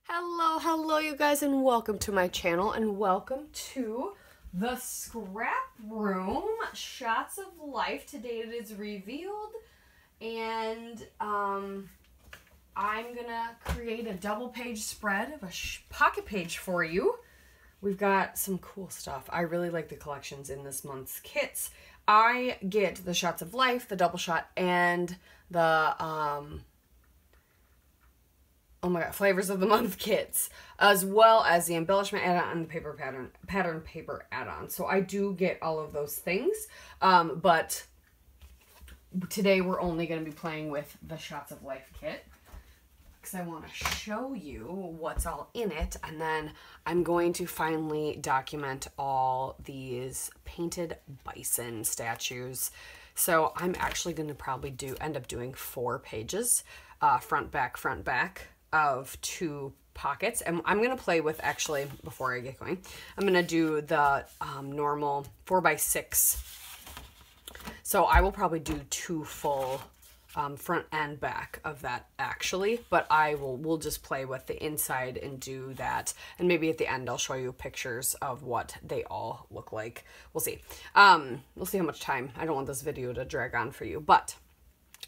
Hello you guys, and welcome to my channel, and welcome to the Scrap Room Shots of Life. Today it is revealed, and I'm gonna create a double page spread of a pocket page for you. We've got some cool stuff. I really like the collections in this month's kits. I get the Shots of Life, the double shot, and the oh my god, Flavors of the Month kits, as well as the embellishment add-on and the paper pattern paper add-on. So I do get all of those things, but today we're only going to be playing with the Shots of Life kit because I want to show you what's all in it, and then I'm going to finally document all these painted bison statues. So I'm actually going to probably end up doing 4 pages, front, back, of 2 pockets. And I'm going to play with, actually, before I get going, I'm going to do the normal 4x6. So I will probably do 2 full front and back of that, actually, but we'll just play with the inside and do that, and maybe at the end I'll show you pictures of what they all look like. We'll see. We'll see how much time. I don't want this video to drag on for you, but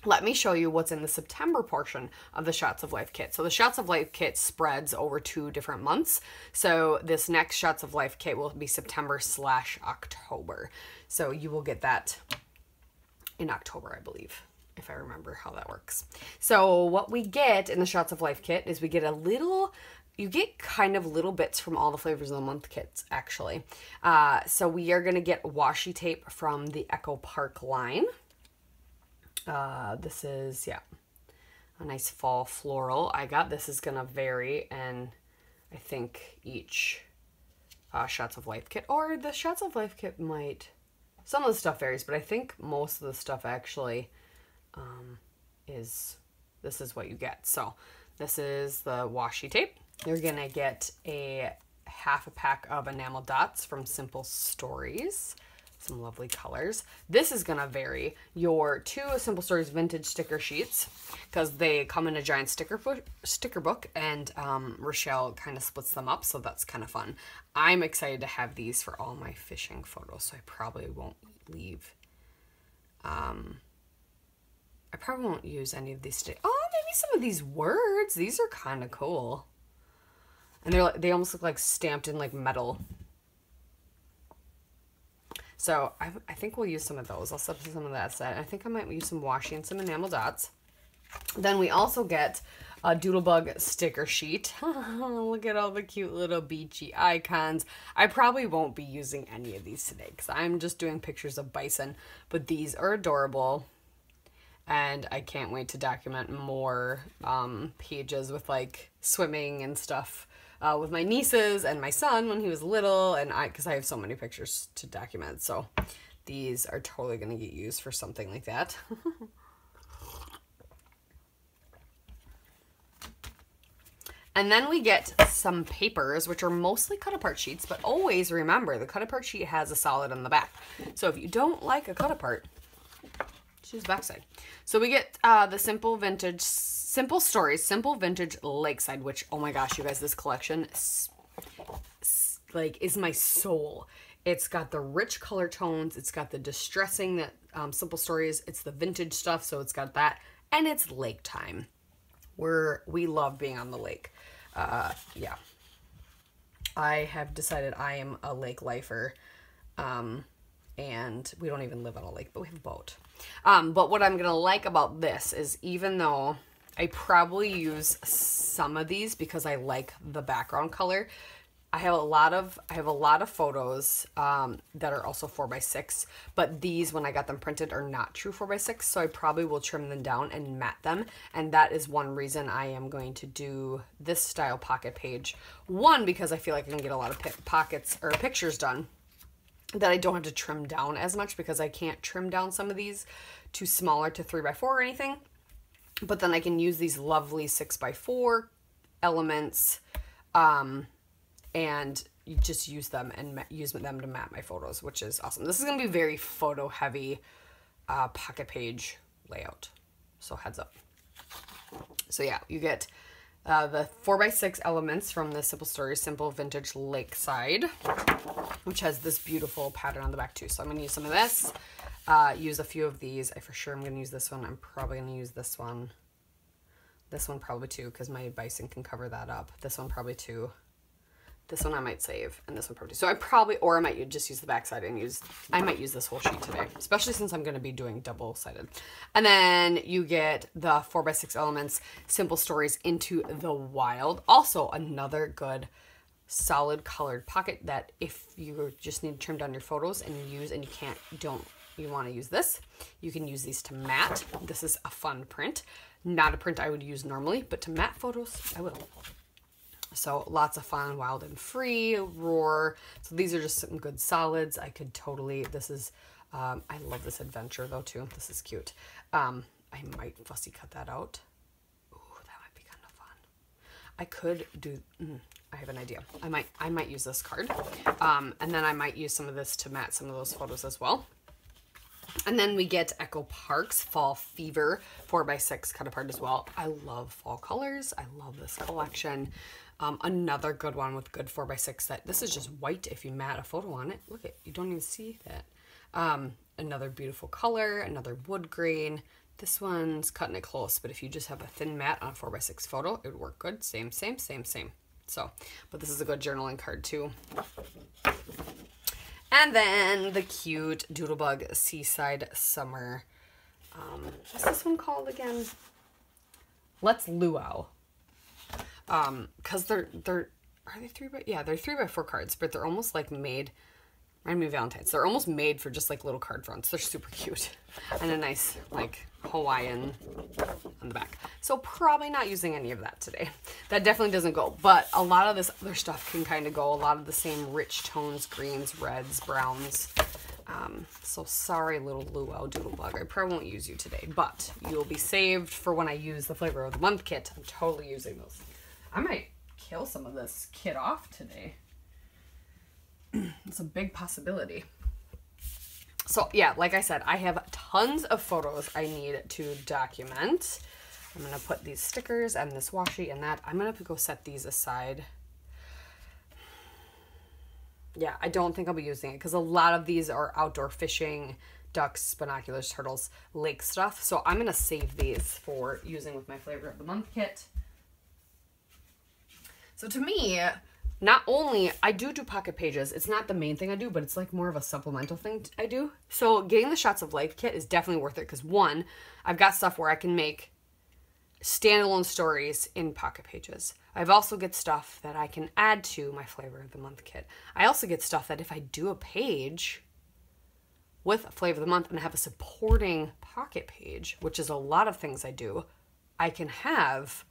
let me show you what's in the September portion of the Shots of Life kit. So the Shots of Life kit spreads over 2 different months. So this next Shots of Life kit will be September/October. So you will get that in October, I believe, if I remember how that works. So what we get in the Shots of Life kit is we get you get kind of little bits from all the Flavors of the Month kits, actually. So we are going to get washi tape from the Echo Park line. This is, yeah, a nice fall floral. This is going to vary, and I think each Shots of Life kit, or the Shots of Life kit might, some of the stuff varies, but I think most of the stuff actually this is what you get. So this is the washi tape. You're going to get half a pack of enamel dots from Simple Stories. Some lovely colors. This is going to vary. Your 2 Simple Stories vintage sticker sheets, because they come in a giant sticker book, and Rochelle kind of splits them up, so that's kind of fun. I'm excited to have these for all my fishing photos, so I probably won't leave. I probably won't use any of these today. Oh, maybe some of these words. These are kind of cool. And they almost look like stamped in like metal. So I think we'll use some of those. I'll set some of that aside. I think I might use some washi and some enamel dots. Then we also get a Doodlebug sticker sheet. Look at all the cute little beachy icons. I probably won't be using any of these today because I'm just doing pictures of bison, but these are adorable. And I can't wait to document more pages with like swimming and stuff with my nieces and my son when he was little, and because I have so many pictures to document. So these are totally going to get used for something like that. And then we get some papers, which are mostly cut-apart sheets, but always remember the cut-apart sheet has a solid on the back. So if you don't like a cut-apart, choose backside. So we get the Simple Stories, Simple Vintage Lakeside, which, oh my gosh, you guys, this collection is my soul. It's got the rich color tones, it's got the distressing that Simple Stories, it's the vintage stuff, so it's got that, and it's lake time. We love being on the lake. Yeah. I have decided I am a lake lifer, and we don't even live on a lake, but we have a boat. But what I'm gonna like about this is, even though I probably use some of these because I like the background color, I have a lot of photos that are also 4x6, but these, when I got them printed, are not true 4x6, so I probably will trim them down and matte them, and that is one reason I am going to do this style pocket page. One, because I feel like I can get a lot of pockets or pictures done that I don't have to trim down as much, because I can't trim down some of these too smaller to 3x4 or anything. But then I can use these lovely 6x4 elements, and you just use them to map my photos, which is awesome. This is going to be very photo heavy pocket page layout, so heads up. So yeah, you get the 4x6 elements from the Simple Stories Simple Vintage Lakeside, which has this beautiful pattern on the back too. So I'm going to use some of this, use a few of these. I for sure am going to use this one. I'm probably going to use this one. This one probably too, because my bison can cover that up. This one probably too. This one I might save, and this one probably. So I probably, or I might just use the back side and I might use this whole sheet today, especially since I'm going to be doing double-sided. And then you get the 4x6 elements, Simple Stories Into the Wild. Also another good solid colored pocket that if you just need to trim down your photos and you want to use this, you can use these to matte. This is a fun print. Not a print I would use normally, but to matte photos, I will. So lots of fun, wild and free, roar. So these are just some good solids. I could totally, this is, I love this adventure though too. This is cute. I might fussy cut that out. Ooh, that might be kind of fun. I could do, I have an idea. I might use this card. And then I might use some of this to matte some of those photos as well. And then we get Echo Park's Fall Fever 4x6 cut apart as well. I love fall colors. I love this collection. Another good one with good 4x6 that this is just white if you matte a photo on it. Look at, you don't even see that. Another beautiful color, another wood grain. This one's cutting it close, but if you just have a thin matte on a 4x6 photo, it would work good. Same. So, but this is a good journaling card too. And then the cute Doodlebug Seaside Summer. What's this one called again? Let's Luau. Cause they're, are they 3x? Yeah, they're 3x4 cards, but they're almost like made, remind me of Valentine's. They're almost made for just like little card fronts. They're super cute. And a nice like Hawaiian on the back. So probably not using any of that today. That definitely doesn't go, but a lot of this other stuff can kind of go. A lot of the same rich tones, greens, reds, browns. So sorry, little Luau Doodlebug. I probably won't use you today, but you will be saved for when I use the Flavor of the Month kit. I'm totally using those. I might kill some of this kit off today. It's a big possibility. So yeah, like I said, I have tons of photos I need to document. I'm going to put these stickers and this washi and that. I'm going to go set these aside. Yeah, I don't think I'll be using it because a lot of these are outdoor fishing, ducks, binoculars, turtles, lake stuff. So I'm going to save these for using with my Flavor of the Month kit. So to me, not only, I do pocket pages. It's not the main thing I do, but it's like more of a supplemental thing I do. So getting the Shots of Life kit is definitely worth it because one, I've got stuff where I can make standalone stories in pocket pages. I've also get stuff that I can add to my Flavor of the Month kit. I also get stuff that if I do a page with a Flavor of the Month and have a supporting pocket page, which is a lot of things I do, I can have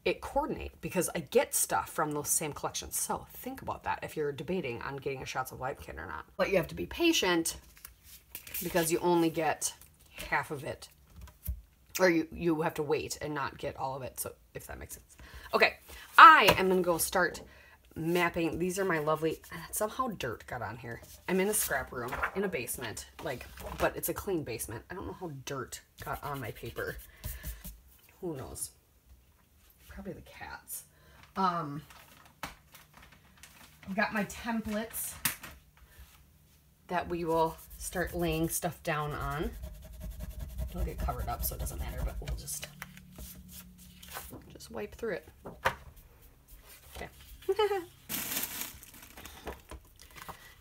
it coordinate because I get stuff from those same collections. So think about that if you're debating on getting a Shots of Life kit or not. But you have to be patient because you only get half of it, or you have to wait and not get all of it. So if that makes sense. Okay, I am gonna go start mapping. These are my lovely, somehow dirt got on here. I'm in a scrap room in a basement, but it's a clean basement. I don't know how dirt got on my paper. Who knows? Probably the cats. I've got my templates that we will start laying stuff down on. It'll get covered up so it doesn't matter, but we'll just wipe through it. Okay.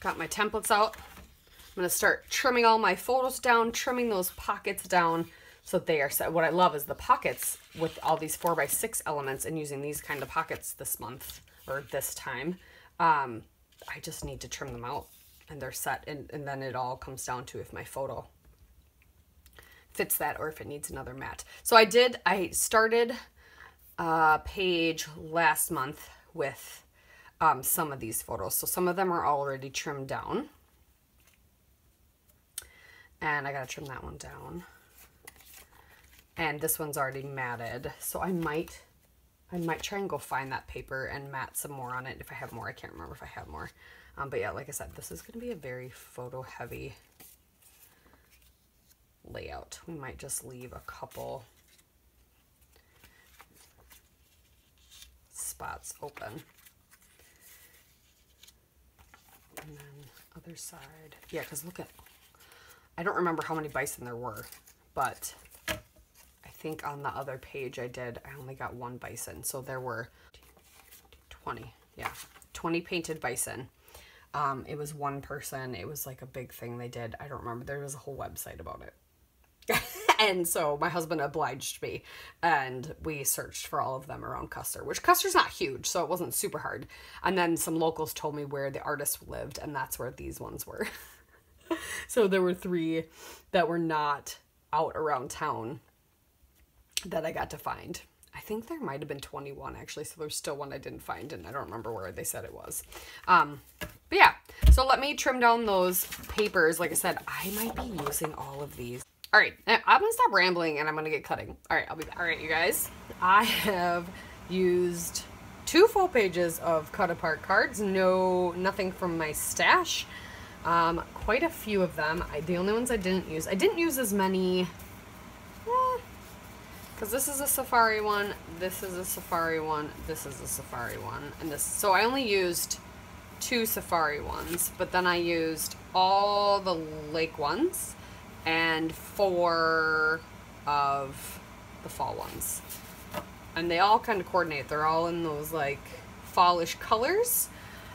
Got my templates out. I'm going to start trimming all my photos down, trimming those pockets down so they are set. What I love is the pockets with all these 4x6 elements and using these kind of pockets this month or this time. I just need to trim them out and they're set, and then it all comes down to if my photo fits that or if it needs another mat. So I started a page last month with some of these photos. So some of them are already trimmed down. And I gotta trim that one down. And this one's already matted. So I might try and go find that paper and mat some more on it if I have more. I can't remember if I have more. But yeah, like I said, this is gonna be a very photo heavy layout. We might just leave a couple spots open. And then other side. Yeah, because look at, I don't remember how many bison there were, but I think on the other page I only got one bison. So there were 20, yeah, 20 painted bison. It was one person. It was like a big thing they did. I don't remember. There was a whole website about it. And so my husband obliged me, and we searched for all of them around Custer, which Custer's not huge, so it wasn't super hard. And then some locals told me where the artist lived, and that's where these ones were. So there were 3 that were not out around town that I got to find. I think there might have been 21 actually, so there's still one I didn't find, and I don't remember where they said it was. But yeah, so let me trim down those papers. Like I said, I might be using all of these. All right, I'm gonna stop rambling and I'm gonna get cutting. All right, I'll be back. All right, you guys, I have used 2 full pages of cut apart cards. Nothing from my stash. Quite a few of them. The only ones I didn't use as many, because this is a safari one, this is a safari one, this is a safari one, and this. So I only used 2 safari ones, but then I used all the lake ones and 4 of the fall ones. And they all kind of coordinate. They're all in those like fallish colors.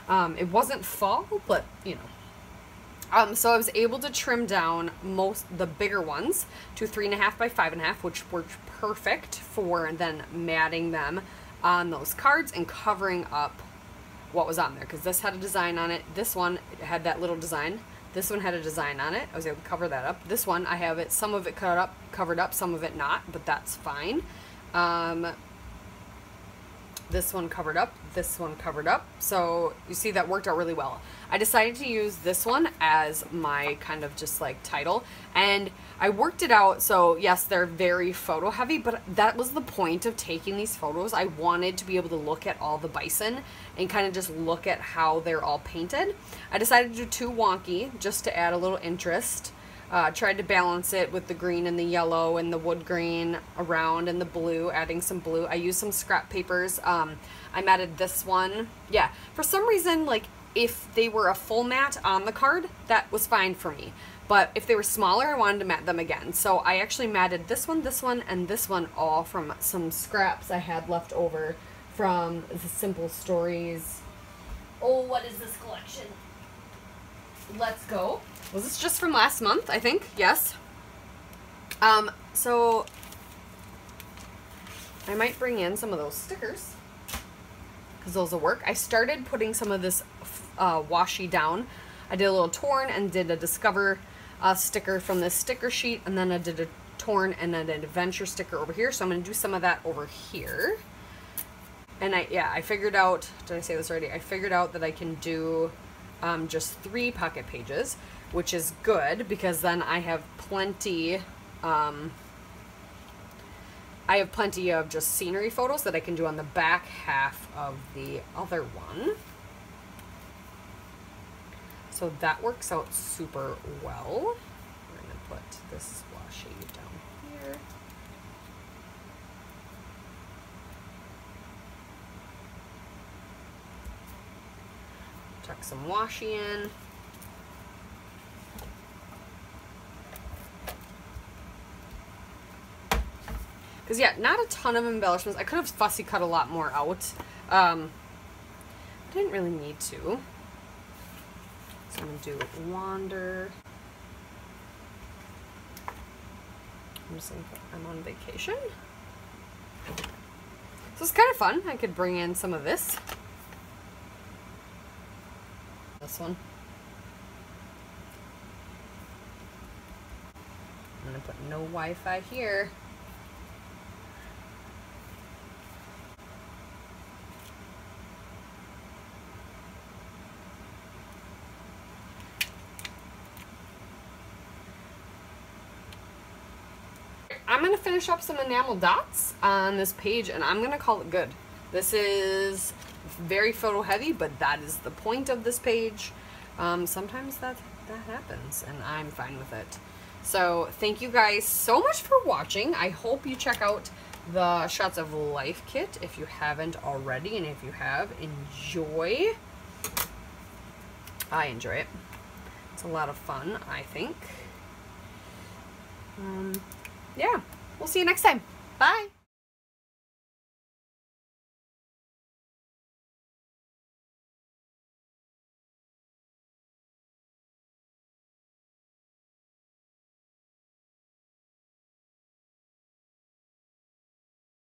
It wasn't fall, but you know. So I was able to trim down the bigger ones to 3.5 by 5.5, which worked perfect for then matting them on those cards and covering up what was on there. Because this had a design on it. This one had that little design. This one had a design on it. I was able to cover that up. This one, I have it, some of it covered up, some of it not, but that's fine. This one covered up, this one covered up. So you see that worked out really well. I decided to use this one as my kind of just like title, and I worked it out. So yes, they're very photo heavy, but that was the point of taking these photos. I wanted to be able to look at all the bison and kind of just look at how they're all painted. I decided to do 2 wonky just to add a little interest. Tried to balance it with the green and the yellow and the wood green around and the blue, adding some blue. I used some scrap papers. I matted this one. Yeah, for some reason, like if they were a full mat on the card, that was fine for me. But if they were smaller, I wanted to mat them again. So I actually matted this one, and this one all from some scraps I had left over from the Simple Stories. Oh, what is this collection? Let's Go. Was this just from last month, I think? Yes. So I might bring in some of those stickers because those will work. I started putting some of this washi down. I did a little torn and did a Discover sticker from this sticker sheet, and then I did a torn and then an adventure sticker over here. So I'm going to do some of that over here. And I figured out, did I say this already? I figured out that I can do just 3 pocket pages, which is good because then I have plenty of just scenery photos that I can do on the back half of the other one. So that works out super well. We're going to put this washi down here. Tuck some washi in. Because yeah, not a ton of embellishments. I could have fussy cut a lot more out. I didn't really need to. So I'm going to do Wander. I'm just going to put I'm on vacation. So it's kind of fun. I could bring in some of this. This one. I'm going to put no Wi-Fi here. I'm going to finish up some enamel dots on this page, and I'm going to call it good. This is very photo heavy, but that is the point of this page. Sometimes that happens, and I'm fine with it. So thank you guys so much for watching. I hope you check out the Shots of Life kit if you haven't already, and if you have, enjoy. I enjoy it. It's a lot of fun, I think. Yeah, we'll see you next time. Bye.